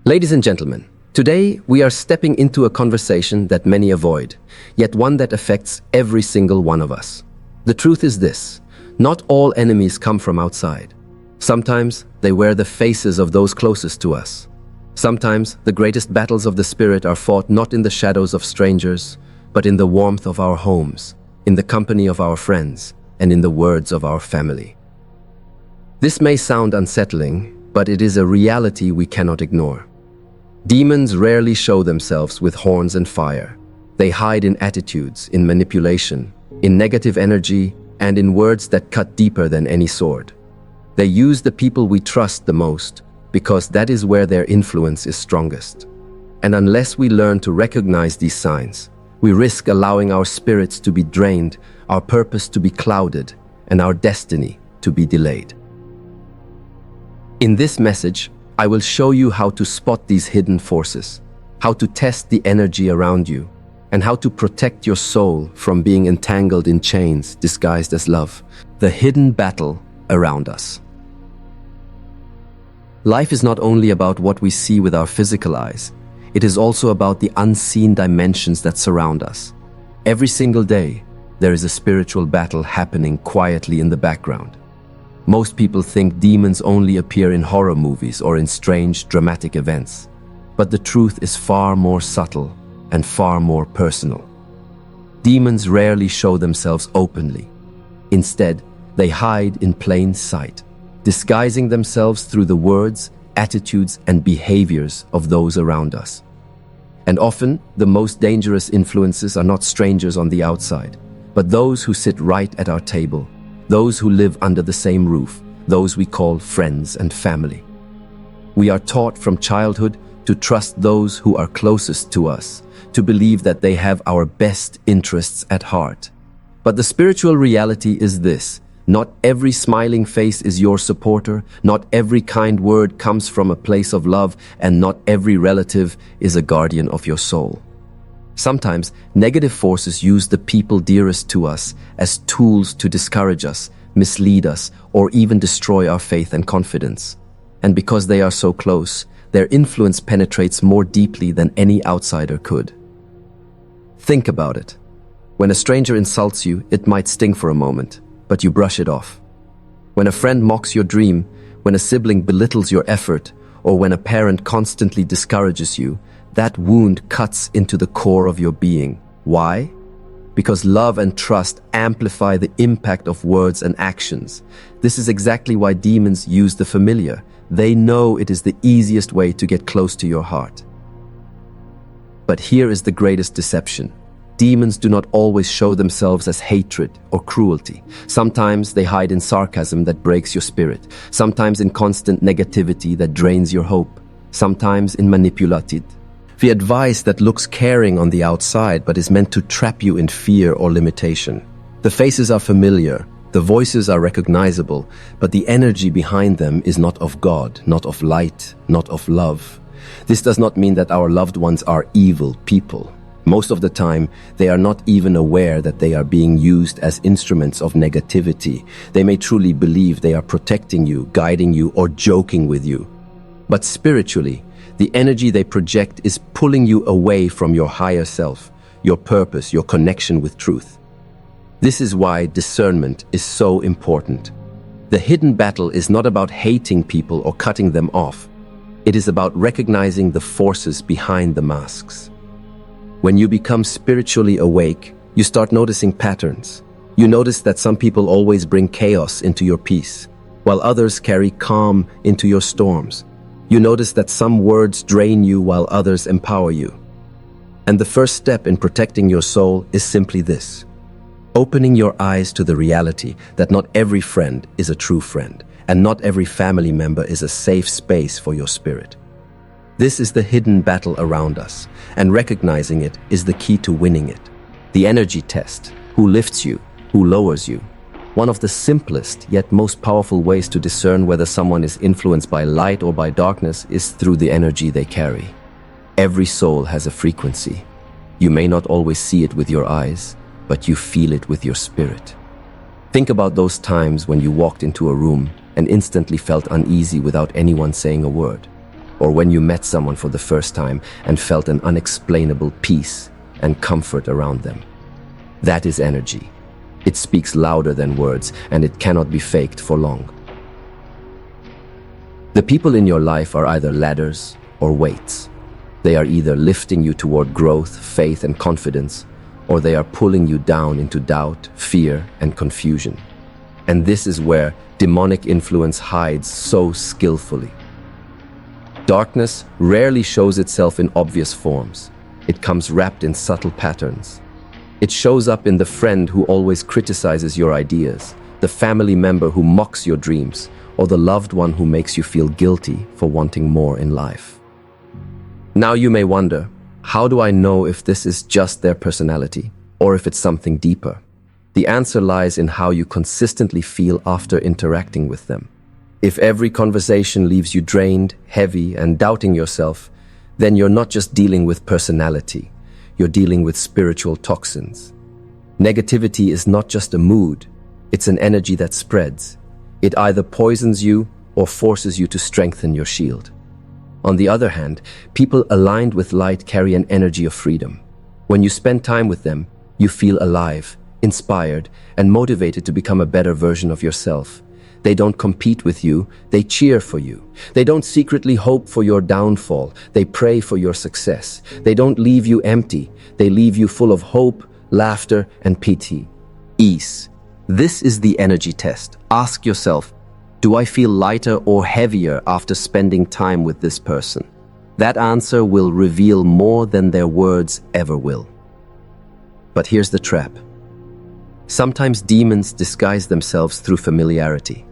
Ladies and gentlemen, today we are stepping into a conversation that many avoid, yet one that affects every single one of us. The truth is this: not all enemies come from outside. Sometimes they wear the faces of those closest to us. Sometimes the greatest battles of the spirit are fought not in the shadows of strangers, but in the warmth of our homes, in the company of our friends, and in the words of our family. This may sound unsettling, but it is a reality we cannot ignore. Demons rarely show themselves with horns and fire. They hide in attitudes, in manipulation, in negative energy, and in words that cut deeper than any sword. They use the people we trust the most because that is where their influence is strongest. And unless we learn to recognize these signs, we risk allowing our spirits to be drained, our purpose to be clouded, and our destiny to be delayed. In this message, I will show you how to spot these hidden forces, how to test the energy around you, and how to protect your soul from being entangled in chains disguised as love. The hidden battle around us. Life is not only about what we see with our physical eyes, it is also about the unseen dimensions that surround us. Every single day, there is a spiritual battle happening quietly in the background. Most people think demons only appear in horror movies or in strange, dramatic events. But the truth is far more subtle and far more personal. Demons rarely show themselves openly. Instead, they hide in plain sight, disguising themselves through the words, attitudes, and behaviors of those around us. And often, the most dangerous influences are not strangers on the outside, but those who sit right at our table, those who live under the same roof, those we call friends and family. We are taught from childhood to trust those who are closest to us, to believe that they have our best interests at heart. But the spiritual reality is this: not every smiling face is your supporter, not every kind word comes from a place of love, and not every relative is a guardian of your soul. Sometimes, negative forces use the people dearest to us as tools to discourage us, mislead us, or even destroy our faith and confidence. And because they are so close, their influence penetrates more deeply than any outsider could. Think about it. When a stranger insults you, it might sting for a moment, but you brush it off. When a friend mocks your dream, when a sibling belittles your effort, or when a parent constantly discourages you, that wound cuts into the core of your being. Why? Because love and trust amplify the impact of words and actions. This is exactly why demons use the familiar. They know it is the easiest way to get close to your heart. But here is the greatest deception. Demons do not always show themselves as hatred or cruelty. Sometimes they hide in sarcasm that breaks your spirit. Sometimes in constant negativity that drains your hope. Sometimes in manipulated. The advice that looks caring on the outside but is meant to trap you in fear or limitation. The faces are familiar, the voices are recognizable, but the energy behind them is not of God, not of light, not of love. This does not mean that our loved ones are evil people. Most of the time, they are not even aware that they are being used as instruments of negativity. They may truly believe they are protecting you, guiding you, or joking with you. But spiritually, the energy they project is pulling you away from your higher self, your purpose, your connection with truth. This is why discernment is so important. The hidden battle is not about hating people or cutting them off. It is about recognizing the forces behind the masks. When you become spiritually awake, you start noticing patterns. You notice that some people always bring chaos into your peace, while others carry calm into your storms. You notice that some words drain you while others empower you. And the first step in protecting your soul is simply this: opening your eyes to the reality that not every friend is a true friend, and not every family member is a safe space for your spirit. This is the hidden battle around us, and recognizing it is the key to winning it. The energy test: who lifts you, who lowers you. One of the simplest yet most powerful ways to discern whether someone is influenced by light or by darkness is through the energy they carry. Every soul has a frequency. You may not always see it with your eyes, but you feel it with your spirit. Think about those times when you walked into a room and instantly felt uneasy without anyone saying a word. or when you met someone for the first time and felt an unexplainable peace and comfort around them. That is energy. It speaks louder than words, and it cannot be faked for long. The people in your life are either ladders or weights. They are either lifting you toward growth, faith, and confidence, or they are pulling you down into doubt, fear, and confusion. And this is where demonic influence hides so skillfully. Darkness rarely shows itself in obvious forms. It comes wrapped in subtle patterns. It shows up in the friend who always criticizes your ideas, the family member who mocks your dreams, or the loved one who makes you feel guilty for wanting more in life. Now you may wonder, how do I know if this is just their personality, or if it's something deeper? The answer lies in how you consistently feel after interacting with them. If every conversation leaves you drained, heavy, and doubting yourself, then you're not just dealing with personality, you're dealing with spiritual toxins. Negativity is not just a mood, it's an energy that spreads. It either poisons you or forces you to strengthen your shield. On the other hand, people aligned with light carry an energy of freedom. When you spend time with them, you feel alive, inspired, and motivated to become a better version of yourself. They don't compete with you, they cheer for you. They don't secretly hope for your downfall, they pray for your success. They don't leave you empty, they leave you full of hope, laughter, and pity. Ease. This is the energy test. Ask yourself, do I feel lighter or heavier after spending time with this person? That answer will reveal more than their words ever will. But here's the trap. Sometimes demons disguise themselves through familiarity.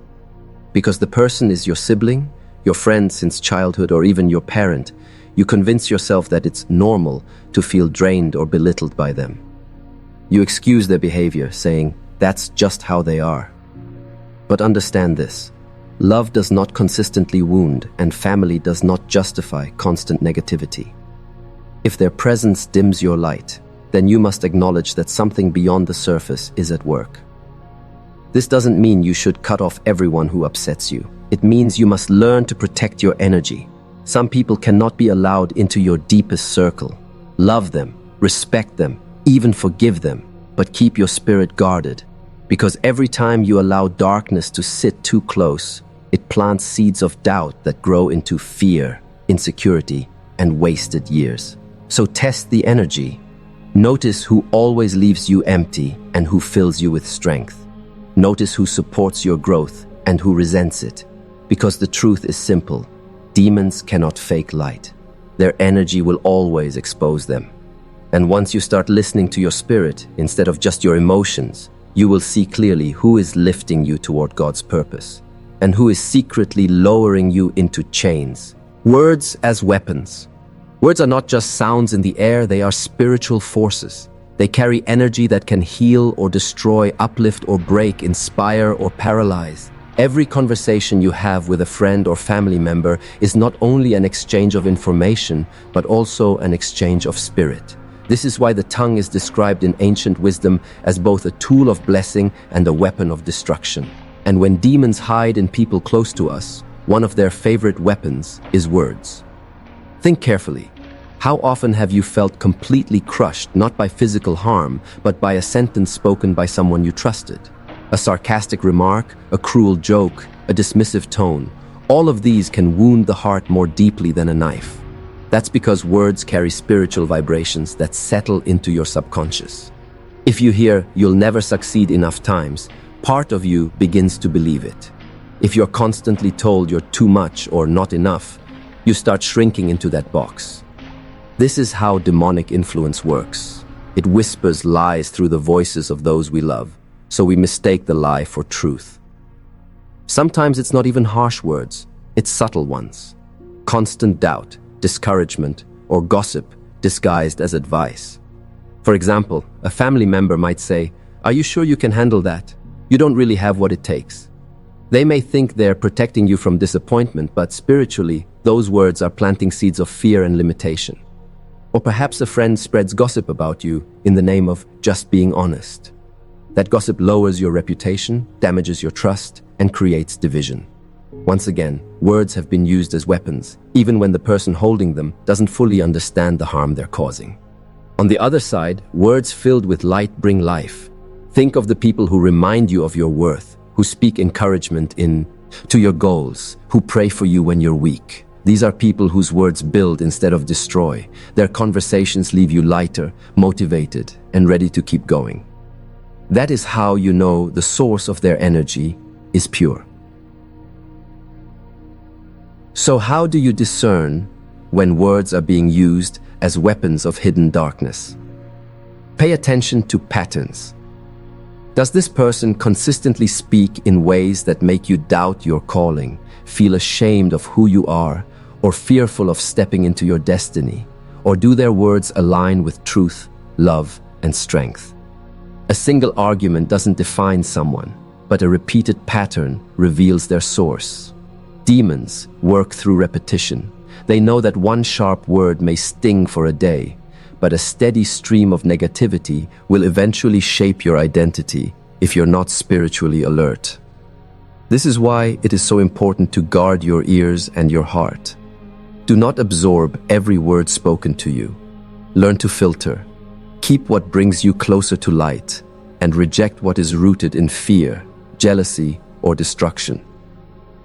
Because the person is your sibling, your friend since childhood, or even your parent, you convince yourself that it's normal to feel drained or belittled by them. You excuse their behavior, saying, that's just how they are. But understand this. Love does not consistently wound, and family does not justify constant negativity. If their presence dims your light, then you must acknowledge that something beyond the surface is at work. This doesn't mean you should cut off everyone who upsets you. It means you must learn to protect your energy. Some people cannot be allowed into your deepest circle. Love them, respect them, even forgive them, but keep your spirit guarded. Because every time you allow darkness to sit too close, it plants seeds of doubt that grow into fear, insecurity, and wasted years. So test the energy. Notice who always leaves you empty and who fills you with strength. Notice who supports your growth and who resents it. Because the truth is simple. Demons cannot fake light. Their energy will always expose them. And once you start listening to your spirit instead of just your emotions, you will see clearly who is lifting you toward God's purpose and who is secretly lowering you into chains. Words as weapons. Words are not just sounds in the air, they are spiritual forces. They carry energy that can heal or destroy, uplift or break, inspire or paralyze. Every conversation you have with a friend or family member is not only an exchange of information, but also an exchange of spirit. This is why the tongue is described in ancient wisdom as both a tool of blessing and a weapon of destruction. And when demons hide in people close to us, one of their favorite weapons is words. Think carefully. How often have you felt completely crushed, not by physical harm, but by a sentence spoken by someone you trusted? A sarcastic remark, a cruel joke, a dismissive tone. All of these can wound the heart more deeply than a knife. That's because words carry spiritual vibrations that settle into your subconscious. If you hear, "You'll never succeed enough times," part of you begins to believe it. If you're constantly told you're too much or not enough, you start shrinking into that box. This is how demonic influence works. It whispers lies through the voices of those we love, so we mistake the lie for truth. Sometimes it's not even harsh words, it's subtle ones. Constant doubt, discouragement, or gossip disguised as advice. For example, a family member might say, "Are you sure you can handle that? You don't really have what it takes." They may think they're protecting you from disappointment, but spiritually, those words are planting seeds of fear and limitation. Or perhaps a friend spreads gossip about you in the name of just being honest. That gossip lowers your reputation, damages your trust, and creates division. Once again, words have been used as weapons, even when the person holding them doesn't fully understand the harm they're causing. On the other side, words filled with light bring life. Think of the people who remind you of your worth, who speak encouragement to your goals, who pray for you when you're weak. These are people whose words build instead of destroy. Their conversations leave you lighter, motivated, and ready to keep going. That is how you know the source of their energy is pure. So how do you discern when words are being used as weapons of hidden darkness? Pay attention to patterns. Does this person consistently speak in ways that make you doubt your calling, feel ashamed of who you are, or fearful of stepping into your destiny? Or do their words align with truth, love, and strength? A single argument doesn't define someone, but a repeated pattern reveals their source. Demons work through repetition. They know that one sharp word may sting for a day, but a steady stream of negativity will eventually shape your identity if you're not spiritually alert. This is why it is so important to guard your ears and your heart. Do not absorb every word spoken to you. Learn to filter. Keep what brings you closer to light, and reject what is rooted in fear, jealousy, or destruction.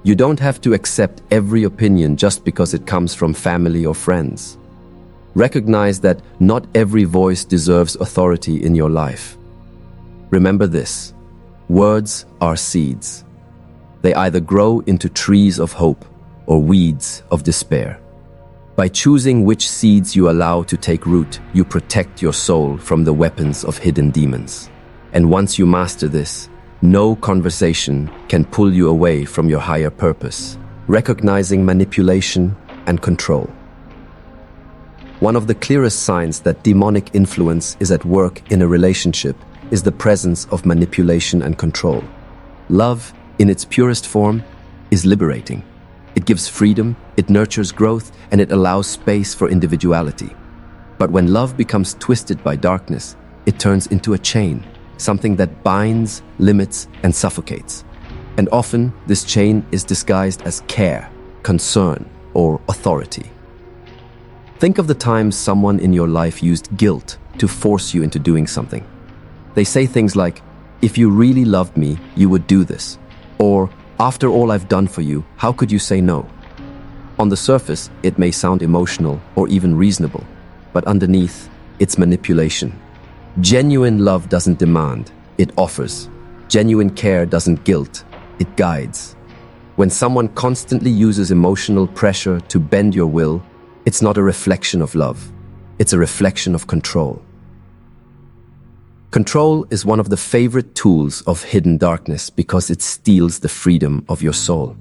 You don't have to accept every opinion just because it comes from family or friends. Recognize that not every voice deserves authority in your life. Remember this: words are seeds. They either grow into trees of hope or weeds of despair. By choosing which seeds you allow to take root, you protect your soul from the weapons of hidden demons. And once you master this, no conversation can pull you away from your higher purpose, recognizing manipulation and control. One of the clearest signs that demonic influence is at work in a relationship is the presence of manipulation and control. Love, in its purest form, is liberating. It gives freedom, it nurtures growth, and it allows space for individuality. But when love becomes twisted by darkness, it turns into a chain, something that binds, limits, and suffocates. And often, this chain is disguised as care, concern, or authority. Think of the times someone in your life used guilt to force you into doing something. They say things like, "If you really loved me, you would do this," or "After all I've done for you, how could you say no?" On the surface, it may sound emotional or even reasonable, but underneath, it's manipulation. Genuine love doesn't demand, it offers. Genuine care doesn't guilt, it guides. When someone constantly uses emotional pressure to bend your will, it's not a reflection of love, it's a reflection of control. Control is one of the favorite tools of hidden darkness because it steals the freedom of your soul.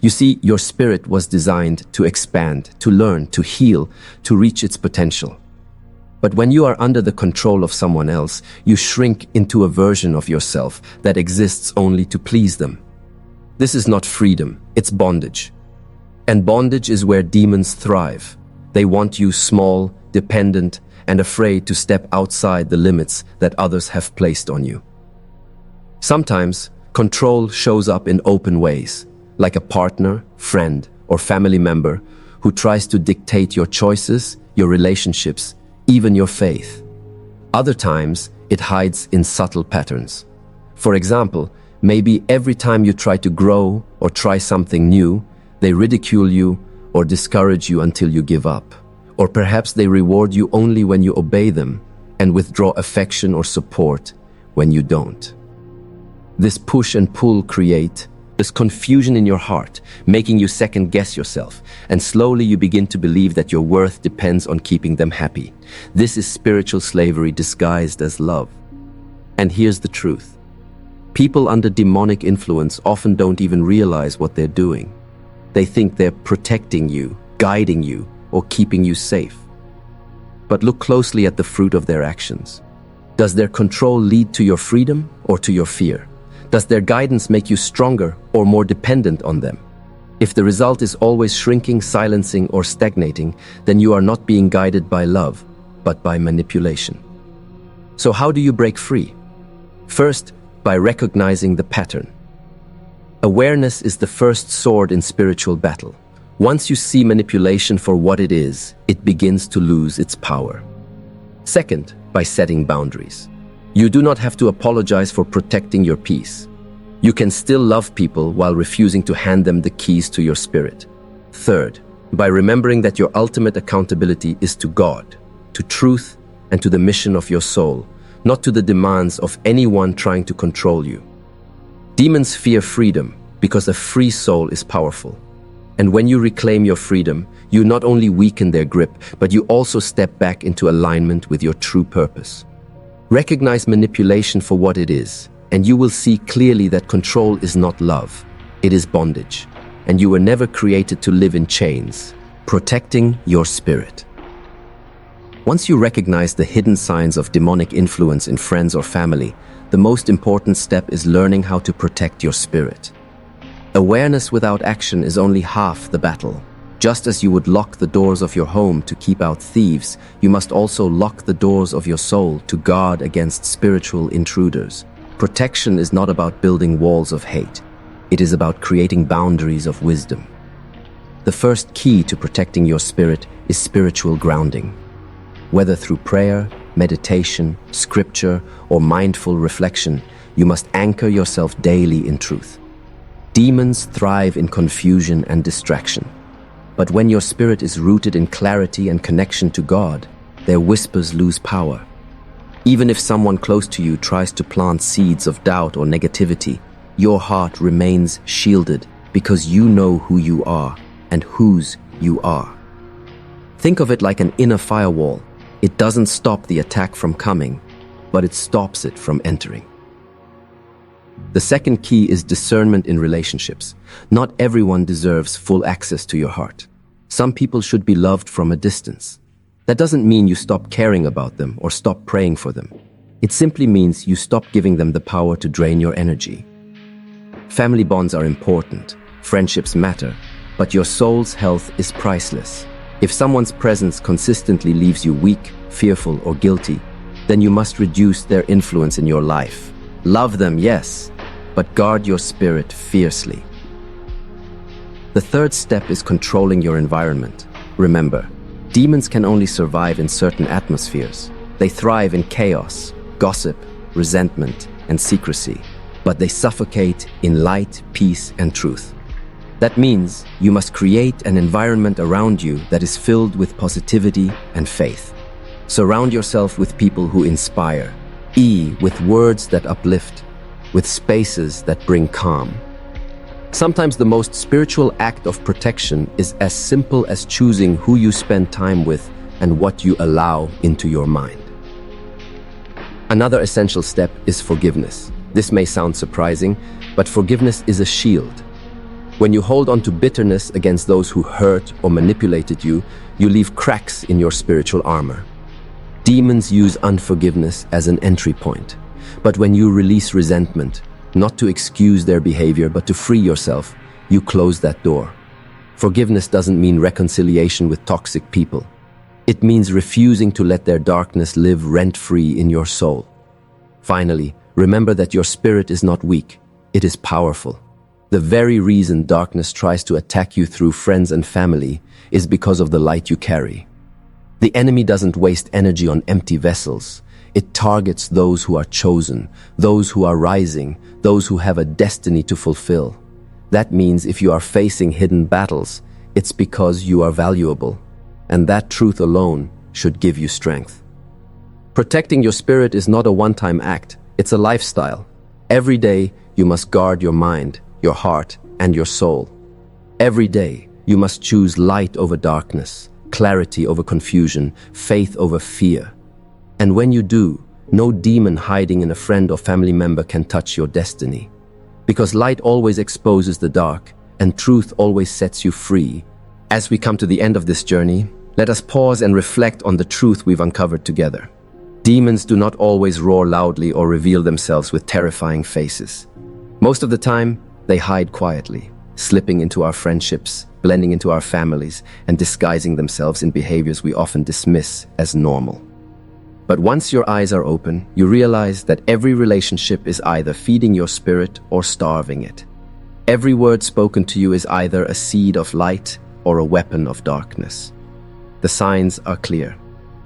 You see, your spirit was designed to expand, to learn, to heal, to reach its potential. But when you are under the control of someone else, you shrink into a version of yourself that exists only to please them. This is not freedom, it's bondage. And bondage is where demons thrive. They want you small, dependent, and afraid to step outside the limits that others have placed on you. Sometimes, control shows up in open ways, like a partner, friend, or family member who tries to dictate your choices, your relationships, even your faith. Other times, it hides in subtle patterns. For example, maybe every time you try to grow or try something new, they ridicule you or discourage you until you give up. Or perhaps they reward you only when you obey them and withdraw affection or support when you don't. This push and pull create this confusion in your heart, making you second-guess yourself, and slowly you begin to believe that your worth depends on keeping them happy. This is spiritual slavery disguised as love. And here's the truth. People under demonic influence often don't even realize what they're doing. They think they're protecting you, guiding you, or keeping you safe. But look closely at the fruit of their actions. Does their control lead to your freedom or to your fear? Does their guidance make you stronger or more dependent on them? If the result is always shrinking, silencing, or stagnating, then you are not being guided by love, but by manipulation. So how do you break free? First, by recognizing the pattern. Awareness is the first sword in spiritual battle. Once you see manipulation for what it is, it begins to lose its power. Second, by setting boundaries. You do not have to apologize for protecting your peace. You can still love people while refusing to hand them the keys to your spirit. Third, by remembering that your ultimate accountability is to God, to truth, and to the mission of your soul, not to the demands of anyone trying to control you. Demons fear freedom because a free soul is powerful. And when you reclaim your freedom, you not only weaken their grip, but you also step back into alignment with your true purpose. Recognize manipulation for what it is, and you will see clearly that control is not love, it is bondage, and you were never created to live in chains. Protecting your spirit. Once you recognize the hidden signs of demonic influence in friends or family, the most important step is learning how to protect your spirit. Awareness without action is only half the battle. Just as you would lock the doors of your home to keep out thieves, you must also lock the doors of your soul to guard against spiritual intruders. Protection is not about building walls of hate. It is about creating boundaries of wisdom. The first key to protecting your spirit is spiritual grounding. Whether through prayer, meditation, scripture, or mindful reflection, you must anchor yourself daily in truth. Demons thrive in confusion and distraction. But when your spirit is rooted in clarity and connection to God, their whispers lose power. Even if someone close to you tries to plant seeds of doubt or negativity, your heart remains shielded because you know who you are and whose you are. Think of it like an inner firewall. It doesn't stop the attack from coming, but it stops it from entering. The second key is discernment in relationships. Not everyone deserves full access to your heart. Some people should be loved from a distance. That doesn't mean you stop caring about them or stop praying for them. It simply means you stop giving them the power to drain your energy. Family bonds are important, friendships matter, but your soul's health is priceless. If someone's presence consistently leaves you weak, fearful, or guilty, then you must reduce their influence in your life. Love them, yes, but guard your spirit fiercely. The third step is controlling your environment. Remember, demons can only survive in certain atmospheres. They thrive in chaos, gossip, resentment, and secrecy, but they suffocate in light, peace, and truth. That means you must create an environment around you that is filled with positivity and faith. Surround yourself with people who inspire, with words that uplift, with spaces that bring calm. Sometimes the most spiritual act of protection is as simple as choosing who you spend time with and what you allow into your mind. Another essential step is forgiveness. This may sound surprising, but forgiveness is a shield. When you hold on to bitterness against those who hurt or manipulated you, you leave cracks in your spiritual armor. Demons use unforgiveness as an entry point. But when you release resentment, not to excuse their behavior but to free yourself, you close that door. Forgiveness doesn't mean reconciliation with toxic people. It means refusing to let their darkness live rent-free in your soul. Finally, remember that your spirit is not weak, it is powerful. The very reason darkness tries to attack you through friends and family is because of the light you carry. The enemy doesn't waste energy on empty vessels. It targets those who are chosen, those who are rising, those who have a destiny to fulfill. That means if you are facing hidden battles, it's because you are valuable, and that truth alone should give you strength. Protecting your spirit is not a one-time act, it's a lifestyle. Every day, you must guard your mind, your heart, and your soul. Every day, you must choose light over darkness, clarity over confusion, faith over fear. And when you do, no demon hiding in a friend or family member can touch your destiny. Because light always exposes the dark, and truth always sets you free. As we come to the end of this journey, let us pause and reflect on the truth we've uncovered together. Demons do not always roar loudly or reveal themselves with terrifying faces. Most of the time, they hide quietly, slipping into our friendships, blending into our families, and disguising themselves in behaviors we often dismiss as normal. But once your eyes are open, you realize that every relationship is either feeding your spirit or starving it. Every word spoken to you is either a seed of light or a weapon of darkness. The signs are clear.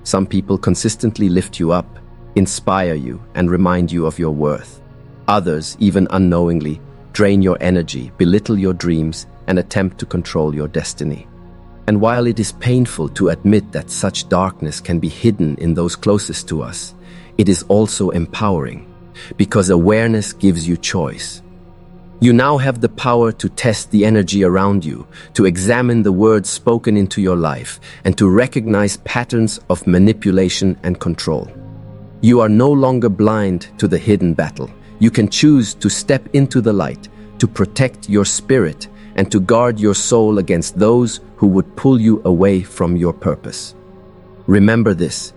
Some people consistently lift you up, inspire you, and remind you of your worth. Others, even unknowingly, drain your energy, belittle your dreams, and attempt to control your destiny. And while it is painful to admit that such darkness can be hidden in those closest to us, it is also empowering, because awareness gives you choice. You now have the power to test the energy around you, to examine the words spoken into your life, and to recognize patterns of manipulation and control. You are no longer blind to the hidden battle. You can choose to step into the light, to protect your spirit, and to guard your soul against those who would pull you away from your purpose. Remember this: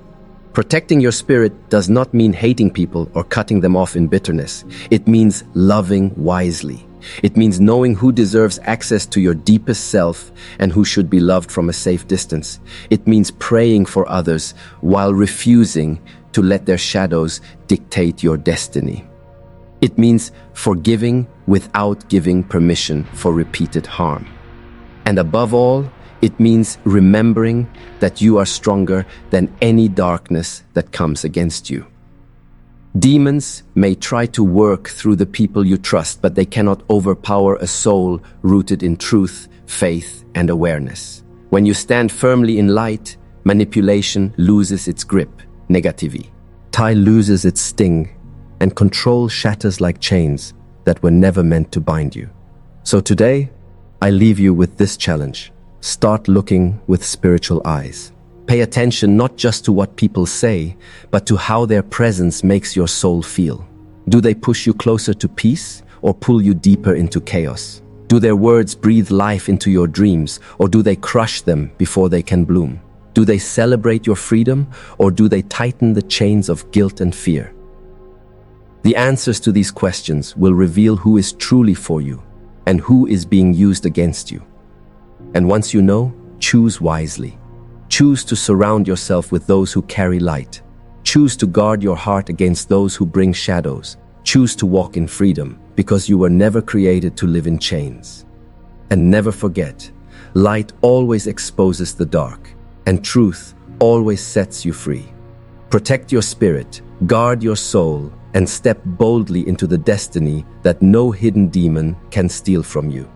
protecting your spirit does not mean hating people or cutting them off in bitterness. It means loving wisely. It means knowing who deserves access to your deepest self and who should be loved from a safe distance. It means praying for others while refusing to let their shadows dictate your destiny. It means forgiving without giving permission for repeated harm. And above all, it means remembering that you are stronger than any darkness that comes against you. Demons may try to work through the people you trust, but they cannot overpower a soul rooted in truth, faith, and awareness. When you stand firmly in light, manipulation loses its grip, negativity. Tie loses its sting, and control shatters like chains that were never meant to bind you. So today, I leave you with this challenge. Start looking with spiritual eyes. Pay attention not just to what people say, but to how their presence makes your soul feel. Do they push you closer to peace or pull you deeper into chaos? Do their words breathe life into your dreams, or do they crush them before they can bloom? Do they celebrate your freedom, or do they tighten the chains of guilt and fear? The answers to these questions will reveal who is truly for you and who is being used against you. And once you know, choose wisely. Choose to surround yourself with those who carry light. Choose to guard your heart against those who bring shadows. Choose to walk in freedom, because you were never created to live in chains. And never forget, light always exposes the dark, and truth always sets you free. Protect your spirit, guard your soul, and step boldly into the destiny that no hidden demon can steal from you.